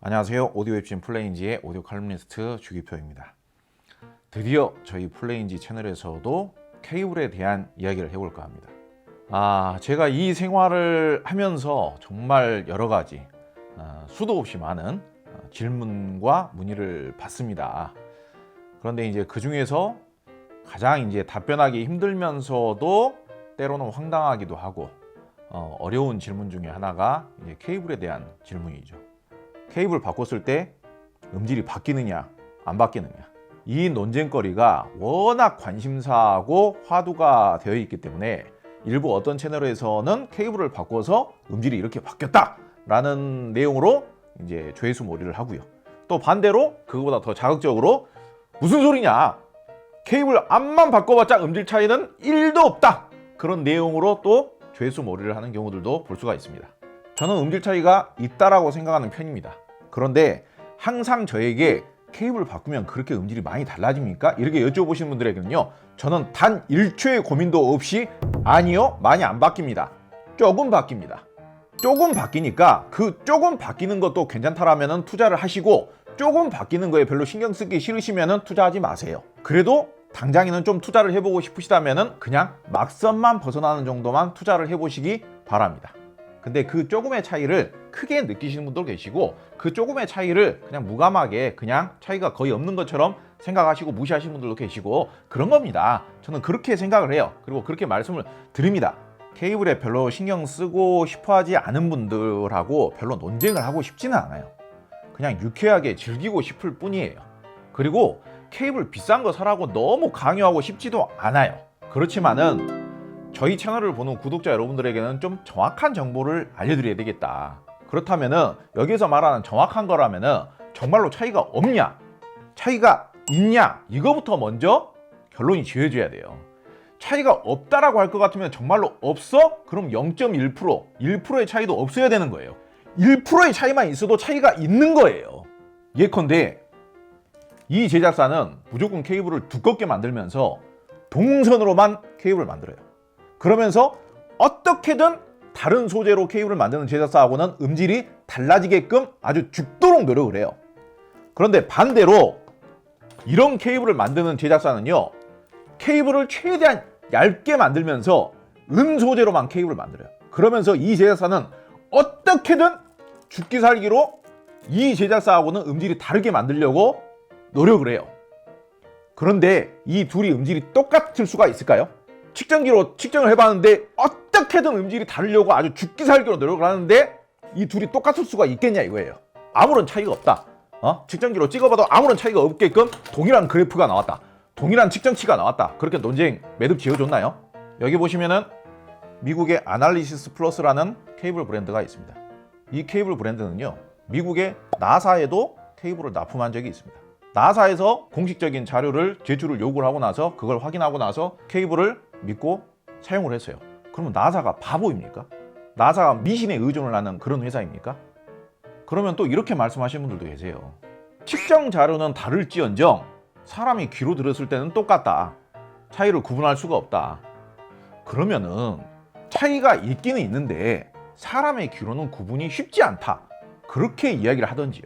안녕하세요. 오디오 웹진 플레인지의 오디오 칼럼니스트 주기표입니다. 드디어 저희 플레인지 채널에서도 케이블에 대한 이야기를 해볼까 합니다. 제가 이 생활을 하면서 정말 여러 가지 수도 없이 많은 질문과 문의를 받습니다. 그런데 이제 그 중에서 가장 이제 답변하기 힘들면서도 때로는 황당하기도 하고 어려운 질문 중에 하나가 이제 케이블에 대한 질문이죠. 케이블 바꿨을 때 음질이 바뀌느냐 안 바뀌느냐, 이 논쟁거리가 워낙 관심사하고 화두가 되어 있기 때문에 일부 어떤 채널에서는 케이블을 바꿔서 음질이 이렇게 바뀌었다 라는 내용으로 이제 조회수몰이를 하고요. 또 반대로 그거보다 더 자극적으로 무슨 소리냐, 케이블 앞만 바꿔봤자 음질 차이는 1도 없다, 그런 내용으로 또 조회수몰이를 하는 경우들도 볼 수가 있습니다. 저는 음질 차이가 있다라고 생각하는 편입니다. 그런데 항상 저에게 케이블 바꾸면 그렇게 음질이 많이 달라집니까? 이렇게 여쭤보시는 분들에게는요, 저는 단 1초의 고민도 없이 아니요, 많이 안 바뀝니다. 조금 바뀝니다. 조금 바뀌니까 그 조금 바뀌는 것도 괜찮다라면 투자를 하시고, 조금 바뀌는 거에 별로 신경 쓰기 싫으시면 투자하지 마세요. 그래도 당장에는 좀 투자를 해보고 싶으시다면 그냥 막선만 벗어나는 정도만 투자를 해보시기 바랍니다. 근데 그 조금의 차이를 크게 느끼시는 분도 계시고, 그 조금의 차이를 그냥 무감하게 그냥 차이가 거의 없는 것처럼 생각하시고 무시하시는 분들도 계시고, 그런 겁니다. 저는 그렇게 생각을 해요. 그리고 그렇게 말씀을 드립니다. 케이블에 별로 신경 쓰고 싶어 하지 않은 분들하고 별로 논쟁을 하고 싶지는 않아요. 그냥 유쾌하게 즐기고 싶을 뿐이에요. 그리고 케이블 비싼 거 사라고 너무 강요하고 싶지도 않아요. 그렇지만은 저희 채널을 보는 구독자 여러분들에게는 좀 정확한 정보를 알려드려야 되겠다. 그렇다면은 여기서 말하는 정확한 거라면은 정말로 차이가 없냐, 차이가 있냐, 이거부터 먼저 결론이 지어져야 돼요. 차이가 없다라고 할 것 같으면 정말로 없어? 그럼 0.1%, 1%의 차이도 없어야 되는 거예요. 1%의 차이만 있어도 차이가 있는 거예요. 예컨대 이 제작사는 무조건 케이블을 두껍게 만들면서 동선으로만 케이블을 만들어요. 그러면서 어떻게든 다른 소재로 케이블을 만드는 제작사하고는 음질이 달라지게끔 아주 죽도록 노력을 해요. 그런데 반대로 이런 케이블을 만드는 제작사는요, 케이블을 최대한 얇게 만들면서 소재로만 케이블을 만들어요. 그러면서 이 제작사는 어떻게든 죽기 살기로 이 제작사하고는 음질이 다르게 만들려고 노력을 해요. 그런데 이 둘이 음질이 똑같을 수가 있을까요? 측정기로 측정을 해봤는데 어떻게든 음질이 다르려고 아주 죽기 살기로 노력을 하는데 이 둘이 똑같을 수가 있겠냐 이거예요. 아무런 차이가 없다. 측정기로 찍어봐도 아무런 차이가 없게끔 동일한 그래프가 나왔다, 동일한 측정치가 나왔다, 그렇게 논쟁 매듭 지어줬나요? 여기 보시면은 미국의 아날리시스 플러스라는 케이블 브랜드가 있습니다. 이 케이블 브랜드는요, 미국의 나사에도 케이블을 납품한 적이 있습니다. 나사에서 공식적인 자료를 제출을 요구를 하고 나서 그걸 확인하고 나서 케이블을 믿고 사용을 했어요. 그러면 나사가 바보입니까? 나사가 미신에 의존을 하는 그런 회사입니까? 그러면 또 이렇게 말씀하시는 분들도 계세요. 측정 자료는 다를지언정 사람이 귀로 들었을 때는 똑같다, 차이를 구분할 수가 없다. 그러면은 차이가 있기는 있는데 사람의 귀로는 구분이 쉽지 않다, 그렇게 이야기를 하던지요.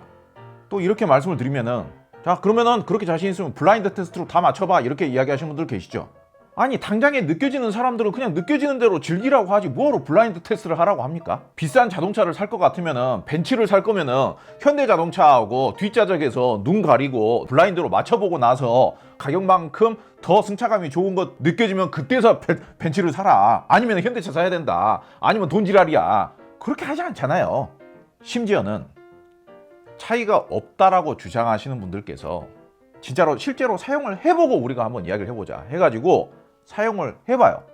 또 이렇게 말씀을 드리면은, 자 그러면은 그렇게 자신 있으면 블라인드 테스트로 다 맞춰봐, 이렇게 이야기하시는 분들 계시죠. 아니 당장에 느껴지는 사람들은 그냥 느껴지는 대로 즐기라고 하지 뭐하러 블라인드 테스트를 하라고 합니까? 비싼 자동차를 살 것 같으면은, 벤츠를 살 거면은 현대자동차하고 뒷좌석에서 눈 가리고 블라인드로 맞춰보고 나서 가격만큼 더 승차감이 좋은 것 느껴지면 그때서 벤츠를 사라, 아니면 현대차 사야 된다, 아니면 돈 지랄이야, 그렇게 하지 않잖아요. 심지어는 차이가 없다라고 주장하시는 분들께서 진짜로 실제로 사용을 해보고 우리가 한번 이야기를 해보자 해가지고 사용을 해봐요.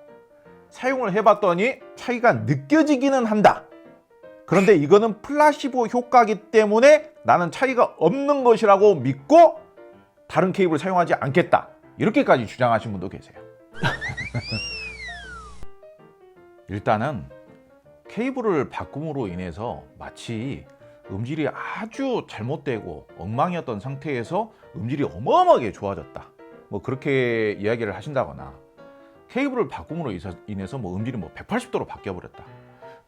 사용을 해봤더니 차이가 느껴지기는 한다. 그런데 이거는 플라시보 효과이기 때문에 나는 차이가 없는 것이라고 믿고 다른 케이블을 사용하지 않겠다, 이렇게까지 주장하시는 분도 계세요. 일단은 케이블을 바꿈으로 인해서 마치 음질이 아주 잘못되고 엉망이었던 상태에서 음질이 어마어마하게 좋아졌다, 뭐 그렇게 이야기를 하신다거나, 케이블을 바꿈으로 인해서 뭐 음질이 180도로 바뀌어버렸다,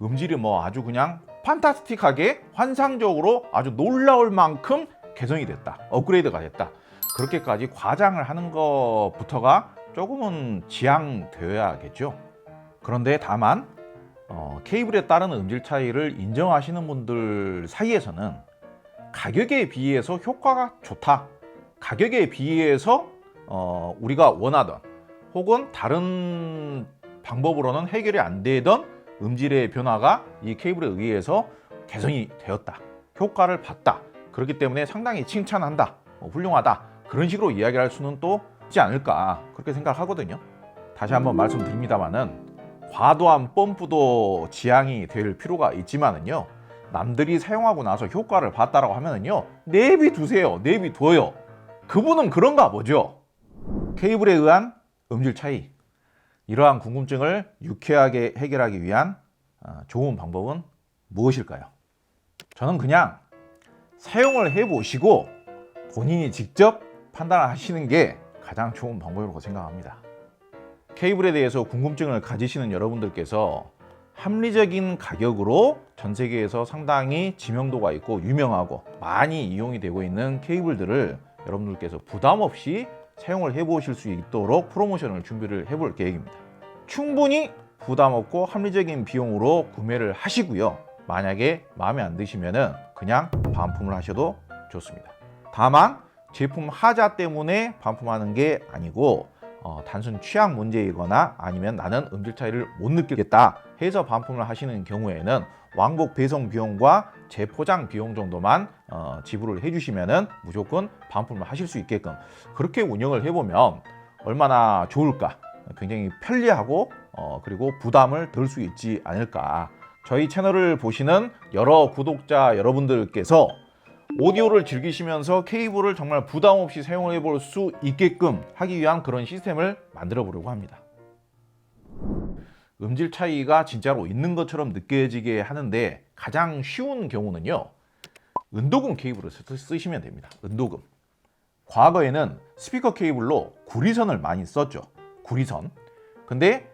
음질이 뭐 아주 그냥 판타스틱하게 환상적으로 아주 놀라울 만큼 개선이 됐다, 업그레이드가 됐다, 그렇게까지 과장을 하는 것부터가 조금은 지양되어야겠죠. 그런데 다만 케이블에 따른 음질 차이를 인정하시는 분들 사이에서는 가격에 비해서 효과가 좋다, 가격에 비해서 우리가 원하던 혹은 다른 방법으로는 해결이 안 되던 음질의 변화가 이 케이블에 의해서 개선이 되었다, 효과를 봤다, 그렇기 때문에 상당히 칭찬한다, 훌륭하다, 그런 식으로 이야기할 수는 또 있지 않을까, 그렇게 생각하거든요. 다시 한번 말씀드립니다만은 과도한 펌프도 지양이 될 필요가 있지만은요, 남들이 사용하고 나서 효과를 봤다라고 하면은요, 내비두세요, 내비둬요. 그분은 그런가 보죠. 케이블에 의한 음질 차이, 이러한 궁금증을 유쾌하게 해결하기 위한 좋은 방법은 무엇일까요? 저는 그냥 사용을 해보시고 본인이 직접 판단하시는 게 가장 좋은 방법이라고 생각합니다. 케이블에 대해서 궁금증을 가지시는 여러분들께서 합리적인 가격으로 전 세계에서 상당히 지명도가 있고 유명하고 많이 이용이 되고 있는 케이블들을 여러분들께서 부담 없이 사용을 해보실 수 있도록 프로모션을 준비를 해볼 계획입니다. 충분히 부담 없고 합리적인 비용으로 구매를 하시고요. 만약에 마음에 안 드시면은 그냥 반품을 하셔도 좋습니다. 다만 제품 하자 때문에 반품하는 게 아니고 단순 취향 문제이거나 아니면 나는 음질 차이를 못 느끼겠다 해서 반품을 하시는 경우에는 왕복 배송 비용과 재포장 비용 정도만 지불을 해주시면은 무조건 반품을 하실 수 있게끔 그렇게 운영을 해보면 얼마나 좋을까, 굉장히 편리하고 그리고 부담을 덜 수 있지 않을까. 저희 채널을 보시는 여러 구독자 여러분들께서 오디오를 즐기시면서 케이블을 정말 부담 없이 사용해 볼 수 있게끔 하기 위한 그런 시스템을 만들어 보려고 합니다. 음질 차이가 진짜로 있는 것처럼 느껴지게 하는데 가장 쉬운 경우는요, 은도금 케이블을 쓰시면 됩니다. 은도금. 과거에는 스피커 케이블로 구리선을 많이 썼죠. 구리선. 근데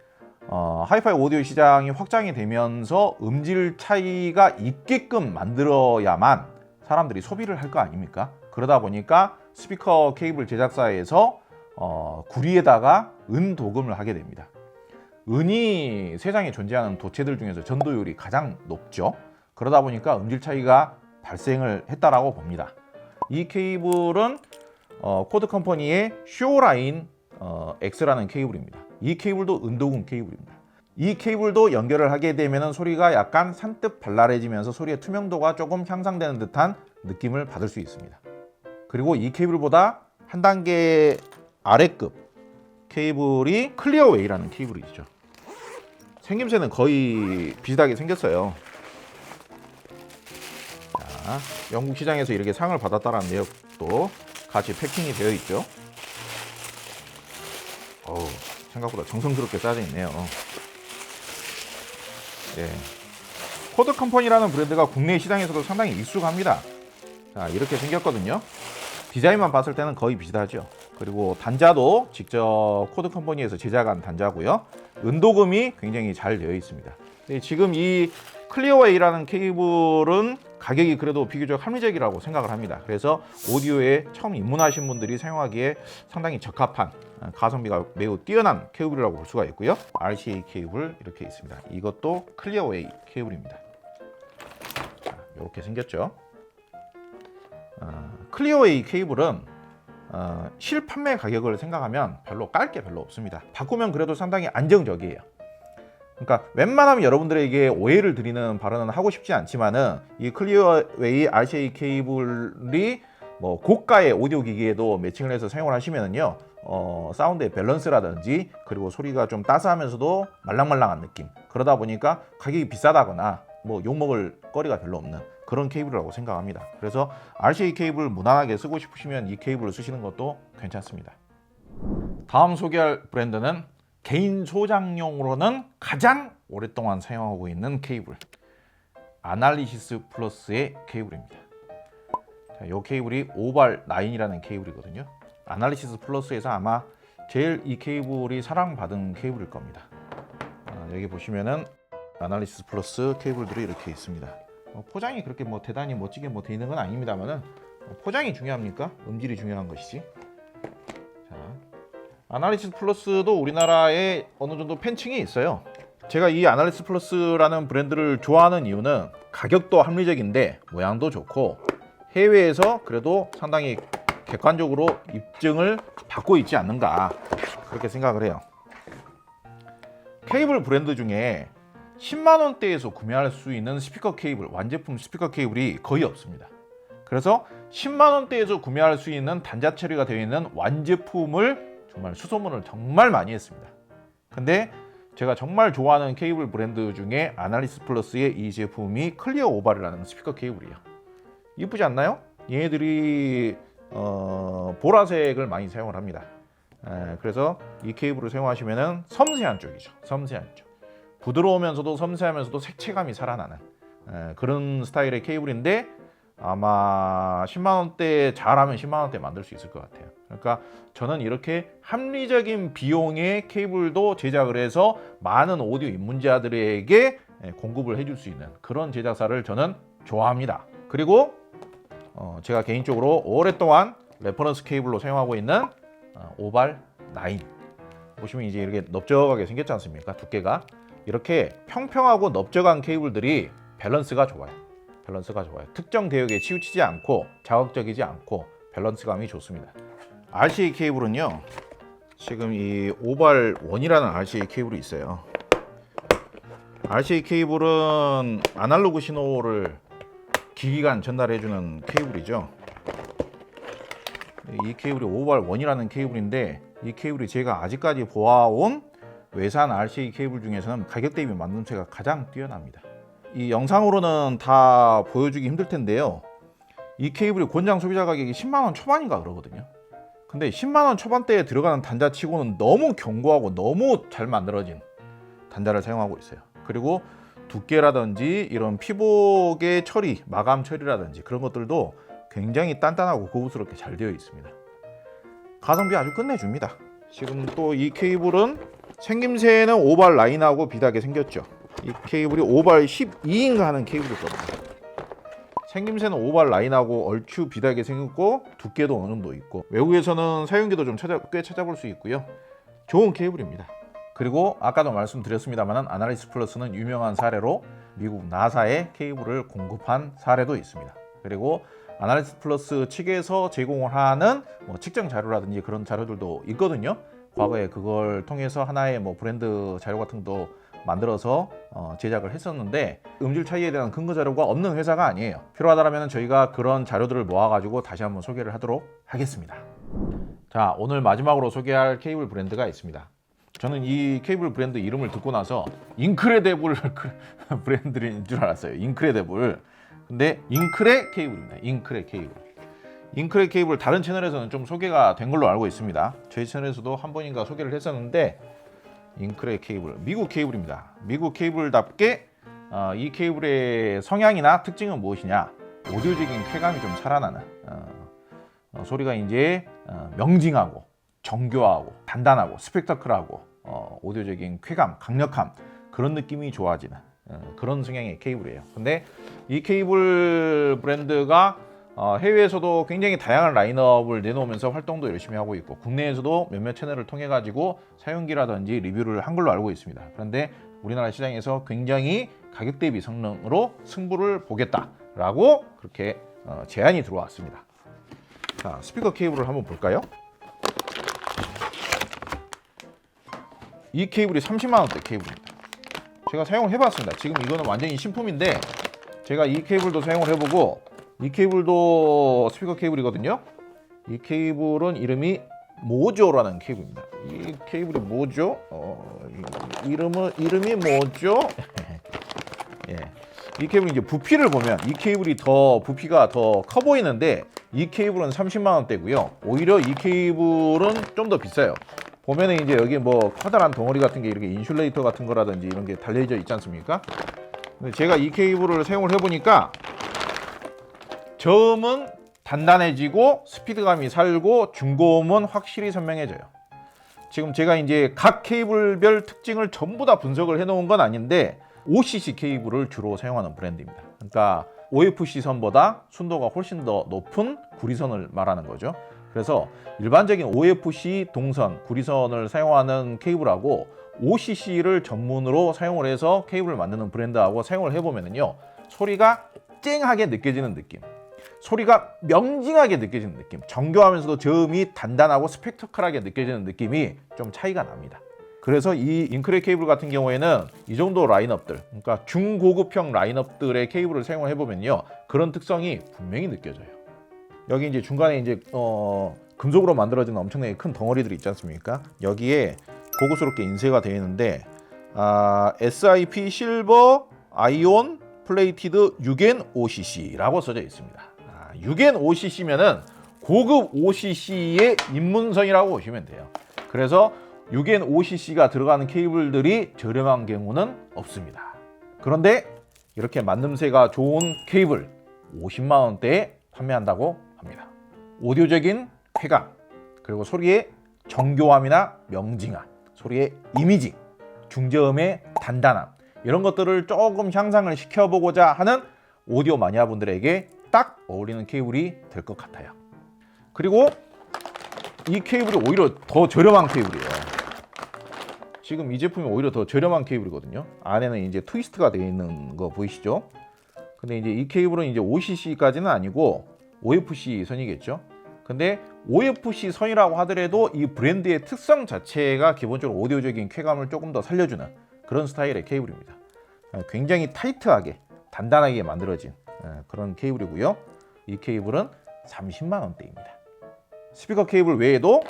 하이파이 오디오 시장이 확장이 되면서 음질 차이가 있게끔 만들어야만 사람들이 소비를 할 거 아닙니까? 그러다 보니까 스피커 케이블 제작사에서 구리에다가 은도금을 하게 됩니다. 은이 세상에 존재하는 도체들 중에서 전도율이 가장 높죠. 그러다 보니까 음질 차이가 발생을 했다라고 봅니다. 이 케이블은 코드 컴퍼니의 쇼라인 X라는 케이블입니다. 이 케이블도 은도금 케이블입니다. 이 케이블도 연결을 하게 되면 소리가 약간 산뜻 발랄해지면서 소리의 투명도가 조금 향상되는 듯한 느낌을 받을 수 있습니다. 그리고 이 케이블보다 한 단계 아래급 케이블이 클리어웨이라는 케이블이죠. 생김새는 거의 비슷하게 생겼어요. 자, 영국 시장에서 이렇게 상을 받았다는 내역도 같이 패킹이 되어 있죠. 생각보다 정성스럽게 짜져 있네요. 네. 코드 컴퍼니라는 브랜드가 국내 시장에서도 상당히 익숙합니다. 자, 이렇게 생겼거든요. 디자인만 봤을 때는 거의 비슷하죠. 그리고 단자도 직접 코드 컴퍼니에서 제작한 단자고요. 은도금이 굉장히 잘 되어 있습니다. 지금 이 클리어웨이라는 케이블은 가격이 그래도 비교적 합리적이라고 생각을 합니다. 그래서 오디오에 처음 입문하신 분들이 사용하기에 상당히 적합한, 가성비가 매우 뛰어난 케이블이라고 볼 수가 있고요. RCA 케이블 이렇게 있습니다. 이것도 클리어웨이 케이블입니다. 자, 이렇게 생겼죠. 클리어웨이 케이블은 실판매 가격을 생각하면 별로 깔 게 별로 없습니다. 바꾸면 그래도 상당히 안정적이에요. 그러니까 웬만하면 여러분들에게 오해를 드리는 발언은 하고 싶지 않지만은 이 클리어웨이 RCA 케이블이 뭐 고가의 오디오 기기에도 매칭을 해서 사용을 하시면은요, 사운드의 밸런스라든지 그리고 소리가 좀 따스하면서도 말랑말랑한 느낌, 그러다 보니까 가격이 비싸다거나 뭐 욕먹을 거리가 별로 없는 그런 케이블이라고 생각합니다. 그래서 RCA 케이블 무난하게 쓰고 싶으시면 이 케이블을 쓰시는 것도 괜찮습니다. 다음 소개할 브랜드는 개인 소장용으로는 가장 오랫동안 사용하고 있는 케이블, 아날리시스 플러스의 케이블입니다. 자, 이 케이블이 오발 9이라는 케이블이거든요. 아날리시스 플러스에서 아마 제일 이 케이블이 사랑받은 케이블일 겁니다. 여기 보시면은 아날리시스 플러스 케이블들이 이렇게 있습니다. 포장이 그렇게 뭐 대단히 멋지게 뭐 돼 있는 건 아닙니다만은 포장이 중요합니까? 음질이 중요한 것이지. 자, 아날리시스 플러스도 우리나라에 어느 정도 팬층이 있어요. 제가 이 아날리시스 플러스라는 브랜드를 좋아하는 이유는 가격도 합리적인데 모양도 좋고 해외에서 그래도 상당히 객관적으로 입증을 받고 있지 않는가 그렇게 생각을 해요. 케이블 브랜드 중에 10만 원대에서 구매할 수 있는 스피커 케이블, 완제품 스피커 케이블이 거의 없습니다. 그래서 10만 원대에서 구매할 수 있는 단자 처리가 되어 있는 완제품을 정말 수소문을 정말 많이 했습니다. 근데 제가 정말 좋아하는 케이블 브랜드 중에 아날리시스 플러스의 이 제품이 클리어 오발이라는 스피커 케이블이에요. 이쁘지 않나요? 얘네들이 보라색을 많이 사용을 합니다. 그래서 이 케이블을 사용하시면 섬세한 쪽이죠. 섬세한 쪽. 부드러우면서도 섬세하면서도 색채감이 살아나는 그런 스타일의 케이블인데 아마 10만 원대 잘하면 10만 원대 만들 수 있을 것 같아요. 그러니까 저는 이렇게 합리적인 비용의 케이블도 제작을 해서 많은 오디오 입문자들에게 공급을 해줄 수 있는 그런 제작사를 저는 좋아합니다. 그리고 제가 개인적으로 오랫동안 레퍼런스 케이블로 사용하고 있는 오발 9 보시면 이제 이렇게 넓적하게 생겼지 않습니까? 두께가 이렇게 평평하고 넓적한 케이블들이 밸런스가 좋아요. 밸런스가 좋아요. 특정 대역에 치우치지 않고 자극적이지 않고 밸런스감이 좋습니다. RCA 케이블은요, 지금 이 오발 1이라는 RCA 케이블이 있어요. RCA 케이블은 아날로그 신호를 기기간 전달해주는 케이블이죠. 이 케이블이 오발 1이라는 케이블인데 이 케이블이 제가 아직까지 보아온 외산 RCA 케이블 중에서는 가격 대비 만듦새가 가장 뛰어납니다. 이 영상으로는 다 보여주기 힘들 텐데요. 이 케이블이 권장 소비자 가격이 10만 원 초반인가 그러거든요. 근데 10만 원 초반대에 들어가는 단자치고는 너무 견고하고 너무 잘 만들어진 단자를 사용하고 있어요. 그리고 두께라든지 이런 피복의 처리, 마감 처리라든지 그런 것들도 굉장히 단단하고 고급스럽게 잘 되어 있습니다. 가성비 아주 끝내줍니다. 지금 또 이 케이블은 생김새는 오발 9하고 비슷하게 생겼죠. 이 케이블이 오발 12인가 하는 케이블이거든요. 생김새는 오발 9하고 얼추 비슷하게 생겼고 두께도 어느 정도 있고 외국에서는 사용기도 좀 꽤 찾아볼 수 있고요. 좋은 케이블입니다. 그리고 아까도 말씀드렸습니다만 아날리시스 플러스는 유명한 사례로 미국 나사에 케이블을 공급한 사례도 있습니다. 그리고 아날리시스 플러스 측에서 제공을 하는 측정 자료라든지 그런 자료들도 있거든요. 과거에 그걸 통해서 하나의 브랜드 자료 같은 것도 만들어서 제작을 했었는데 음질 차이에 대한 근거 자료가 없는 회사가 아니에요. 필요하다면 저희가 그런 자료들을 모아가지고 다시 한번 소개를 하도록 하겠습니다. 자, 오늘 마지막으로 소개할 케이블 브랜드가 있습니다. 저는 이 케이블 브랜드 이름을 듣고 나서 잉크레데블 브랜드인 줄 알았어요. 잉크레데블. 근데 잉크레 케이블입니다. 잉크레 케이블. 잉크레 케이블 다른 채널에서는 좀 소개가 된 걸로 알고 있습니다. 저희 채널에서도 한 번인가 소개를 했었는데 잉크레 케이블, 미국 케이블입니다. 미국 케이블답게 이 케이블의 성향이나 특징은 무엇이냐? 오디오적인 쾌감이 좀 살아나는 소리가 이제 명징하고 정교하고 단단하고 스펙터클하고 오디오적인 쾌감, 강력함 그런 느낌이 좋아지는 그런 성향의 케이블이에요. 근데 이 케이블 브랜드가 해외에서도 굉장히 다양한 라인업을 내놓으면서 활동도 열심히 하고 있고 국내에서도 몇몇 채널을 통해 가지고 사용기라든지 리뷰를 한 걸로 알고 있습니다. 그런데 우리나라 시장에서 굉장히 가격 대비 성능으로 승부를 보겠다라고 그렇게 제안이 들어왔습니다. 자, 스피커 케이블을 한번 볼까요? 이 케이블이 30만 원대 케이블입니다. 제가 사용을 해봤습니다. 지금 이거는 완전히 신품인데 제가 이 케이블도 사용을 해보고 이 케이블도 스피커 케이블이거든요. 이 케이블은 이름이 모조라는 케이블입니다. 이 케이블이 뭐죠? 이름이 뭐죠? 예. 이 케이블 이제 부피를 보면 이 케이블이 부피가 더 커 보이는데 이 케이블은 30만 원대고요. 오히려 이 케이블은 좀 더 비싸요. 보면은 이제 여기 커다란 덩어리 같은 게 이렇게 인슐레이터 같은 거라든지 이런 게 달려져 있지 않습니까? 근데 제가 이 케이블을 사용을 해보니까 저음은 단단해지고 스피드감이 살고 중고음은 확실히 선명해져요. 지금 제가 이제 각 케이블별 특징을 전부 다 분석을 해놓은 건 아닌데 OCC 케이블을 주로 사용하는 브랜드입니다. 그러니까 OFC 선보다 순도가 훨씬 더 높은 구리선을 말하는 거죠. 그래서 일반적인 OFC 동선, 구리선을 사용하는 케이블하고 OCC를 전문으로 사용을 해서 케이블을 만드는 브랜드하고 사용을 해보면요, 소리가 쨍하게 느껴지는 느낌, 소리가 명징하게 느껴지는 느낌, 정교하면서도 저음이 단단하고 스펙터클하게 느껴지는 느낌이 좀 차이가 납니다. 그래서 이 잉크레 케이블 같은 경우에는 이 정도 라인업들, 그러니까 중고급형 라인업들의 케이블을 사용을 해보면요, 그런 특성이 분명히 느껴져요. 여기 이제 중간에 이제 금속으로 만들어진 엄청나게 큰 덩어리들이 있지 않습니까? 여기에 고급스럽게 인쇄가 되어 있는데 SIP 실버 아이온 플레이티드 6N OCC라고 써져 있습니다. 6N OCC면은 고급 OCC의 입문선이라고 보시면 돼요. 그래서 6N OCC가 들어가는 케이블들이 저렴한 경우는 없습니다. 그런데 이렇게 만듦새가 좋은 케이블 50만 원대에 판매한다고 합니다. 오디오적인 쾌감, 그리고 소리의 정교함이나 명징함, 소리의 이미지, 중저음의 단단함, 이런 것들을 조금 향상을 시켜보고자 하는 오디오 마니아분들에게 딱 어울리는 케이블이 될 것 같아요. 그리고 이 케이블이 오히려 더 저렴한 케이블이에요. 지금 이 제품이 오히려 더 저렴한 케이블이거든요. 안에는 이제 트위스트가 되어 있는 거 보이시죠? 근데 이제 이 케이블은 이제 OCC까지는 아니고 OFC 선이겠죠. 근데 OFC 선이라고 하더라도 이 브랜드의 특성 자체가 기본적으로 오디오적인 쾌감을 조금 더 살려주는 그런 스타일의 케이블입니다. 굉장히 타이트하게 단단하게 만들어진 그런 케이블이고요. 이 케이블은 30만 원대입니다. 스피커 케이블 외에도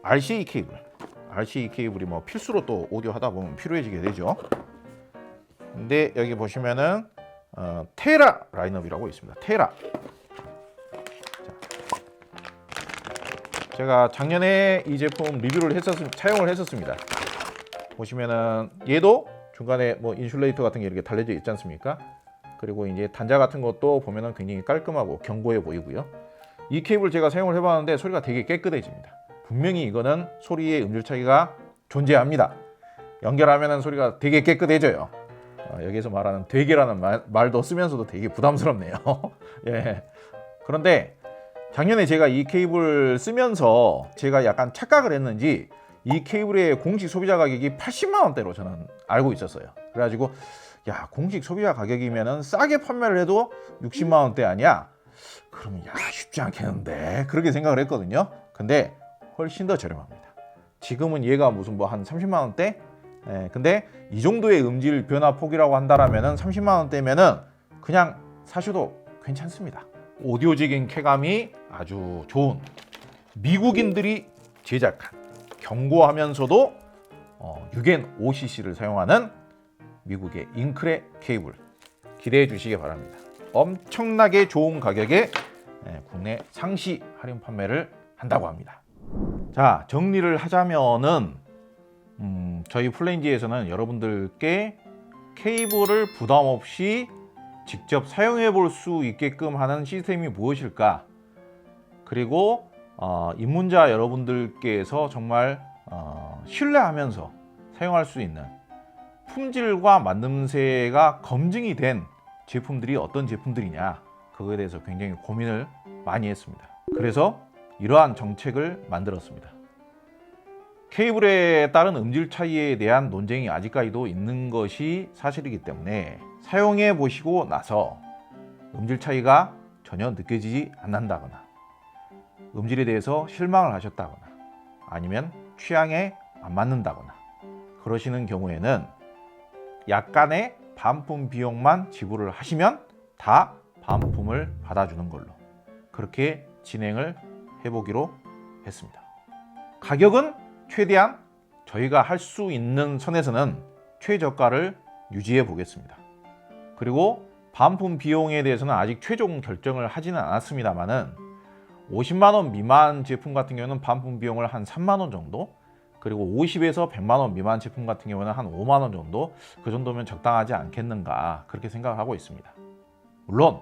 RCA 케이블이 뭐 필수로 또 오디오 하다 보면 필요해지게 되죠. 근데 여기 보시면은 테라 라인업이라고 있습니다. 테라. 제가 작년에 이 제품 리뷰를 사용을 했었습니다. 보시면은 얘도 중간에 뭐 인슐레이터 같은 게 이렇게 달려져 있지 않습니까? 그리고 이제 단자 같은 것도 보면은 굉장히 깔끔하고 견고해 보이고요. 이 케이블 제가 사용을 해봤는데 소리가 되게 깨끗해집니다. 분명히 이거는 소리의 음질 차이가 존재합니다. 연결하면은 소리가 되게 깨끗해져요. 여기서 말하는 되게라는 말도 쓰면서도 되게 부담스럽네요. 예. 그런데 작년에 제가 이 케이블 쓰면서 제가 약간 착각을 했는지 이 케이블의 공식 소비자 가격이 80만 원대로 저는 알고 있었어요. 그래가지고 야, 공식 소비자 가격이면은 싸게 판매를 해도 60만 원대 아니야? 그러면 야, 쉽지 않겠는데 그렇게 생각을 했거든요. 근데 훨씬 더 저렴합니다. 지금은 얘가 무슨 뭐 한 30만 원대? 근데 이 정도의 음질 변화 폭이라고 한다라면은 30만 원대면은 그냥 사셔도 괜찮습니다. 오디오적인 쾌감이 아주 좋은 미국인들이 제작한 견고하면서도 6N OCC를 사용하는 미국의 잉크레 케이블 기대해 주시기 바랍니다. 엄청나게 좋은 가격에 국내 상시 할인 판매를 한다고 합니다. 자, 정리를 하자면은 저희 플레인지에서는 여러분들께 케이블을 부담 없이 직접 사용해 볼 수 있게끔 하는 시스템이 무엇일까, 그리고 입문자 여러분들께서 정말 신뢰하면서 사용할 수 있는 품질과 만듦새가 검증이 된 제품들이 어떤 제품들이냐, 그거에 대해서 굉장히 고민을 많이 했습니다. 그래서 이러한 정책을 만들었습니다. 케이블에 따른 음질 차이에 대한 논쟁이 아직까지도 있는 것이 사실이기 때문에 사용해 보시고 나서 음질 차이가 전혀 느껴지지 않는다거나 음질에 대해서 실망을 하셨다거나 아니면 취향에 안 맞는다거나 그러시는 경우에는 약간의 반품 비용만 지불을 하시면 다 반품을 받아주는 걸로 그렇게 진행을 해보기로 했습니다. 가격은 최대한 저희가 할 수 있는 선에서는 최저가를 유지해 보겠습니다. 그리고 반품 비용에 대해서는 아직 최종 결정을 하지는 않았습니다만은 50만 원 미만 제품 같은 경우는 반품 비용을 한 3만 원 정도, 그리고 50에서 100만 원 미만 제품 같은 경우는 한 5만 원 정도, 그 정도면 적당하지 않겠는가 그렇게 생각을 하고 있습니다. 물론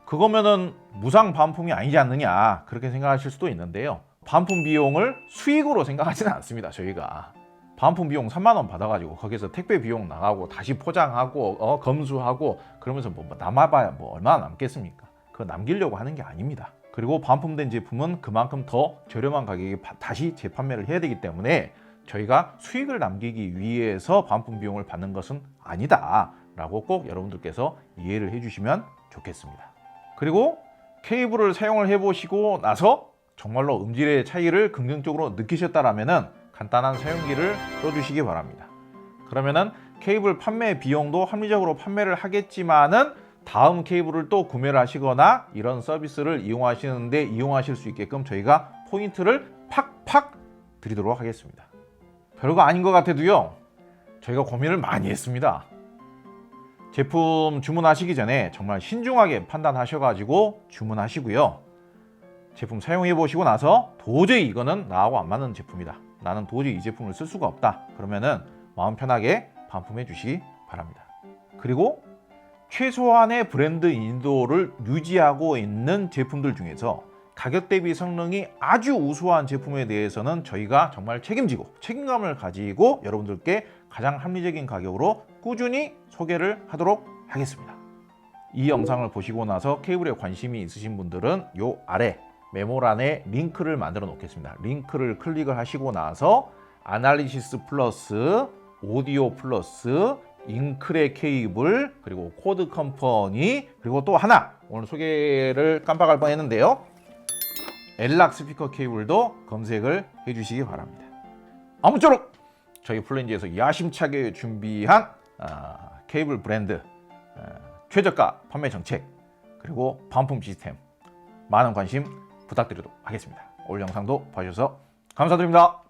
그거면은 무상 반품이 아니지 않느냐 그렇게 생각하실 수도 있는데요. 반품 비용을 수익으로 생각하지는 않습니다. 저희가 반품 비용 3만 원 받아가지고 거기서 택배 비용 나가고 다시 포장하고 검수하고 그러면서 뭐 남아봐야 뭐 얼마나 남겠습니까? 그거 남기려고 하는 게 아닙니다. 그리고 반품된 제품은 그만큼 더 저렴한 가격에 다시 재판매를 해야 되기 때문에 저희가 수익을 남기기 위해서 반품 비용을 받는 것은 아니다 라고 꼭 여러분들께서 이해를 해주시면 좋겠습니다. 그리고 케이블을 사용을 해보시고 나서 정말로 음질의 차이를 긍정적으로 느끼셨다라면은 간단한 사용기를 써주시기 바랍니다. 그러면은 케이블 판매 비용도 합리적으로 판매를 하겠지만은 다음 케이블을 또 구매를 하시거나 이런 서비스를 이용하시는데 이용하실 수 있게끔 저희가 포인트를 팍팍 드리도록 하겠습니다. 별거 아닌 것 같아도요, 저희가 고민을 많이 했습니다. 제품 주문하시기 전에 정말 신중하게 판단하셔가지고 주문하시고요. 제품 사용해 보시고 나서 도저히 이거는 나하고 안 맞는 제품이다, 나는 도저히 이 제품을 쓸 수가 없다, 그러면은 마음 편하게 반품해 주시기 바랍니다. 그리고 최소한의 브랜드 인도를 유지하고 있는 제품들 중에서 가격 대비 성능이 아주 우수한 제품에 대해서는 저희가 정말 책임지고 책임감을 가지고 여러분들께 가장 합리적인 가격으로 꾸준히 소개를 하도록 하겠습니다. 이 영상을 보시고 나서 케이블에 관심이 있으신 분들은 요 아래 메모란에 링크를 만들어 놓겠습니다. 링크를 클릭을 하시고 나서 아날리시스 플러스, 오디오 플러스, 잉크레 케이블, 그리고 코드 컴퍼니, 그리고 또 하나 오늘 소개를 깜빡할 뻔했는데요, 엘락 스피커 케이블도 검색을 해주시기 바랍니다. 아무쪼록 저희 플레인지에서 야심차게 준비한 케이블 브랜드 최저가 판매 정책 그리고 반품 시스템 많은 관심 부탁드리도록 하겠습니다. 오늘 영상도 봐주셔서 감사드립니다.